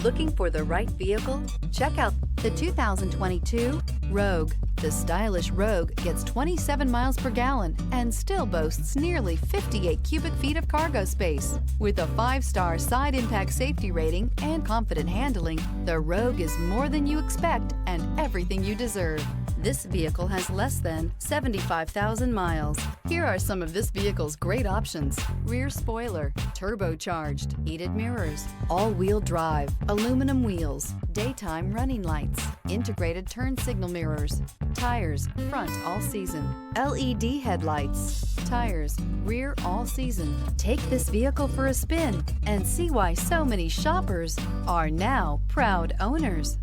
Looking for the right vehicle? Check out the 2022 Rogue. The stylish Rogue gets 27 miles per gallon and still boasts nearly 58 cubic feet of cargo space. With a 5-star side impact safety rating and confident handling, the Rogue is more than you expect and everything you deserve. This vehicle has less than 75,000 miles. Here are some of this vehicle's great options: rear spoiler, turbocharged, heated mirrors, all-wheel drive, aluminum wheels, daytime running lights, integrated turn signal mirrors, tires, front all season, LED headlights, tires, rear all season. Take this vehicle for a spin and see why so many shoppers are now proud owners.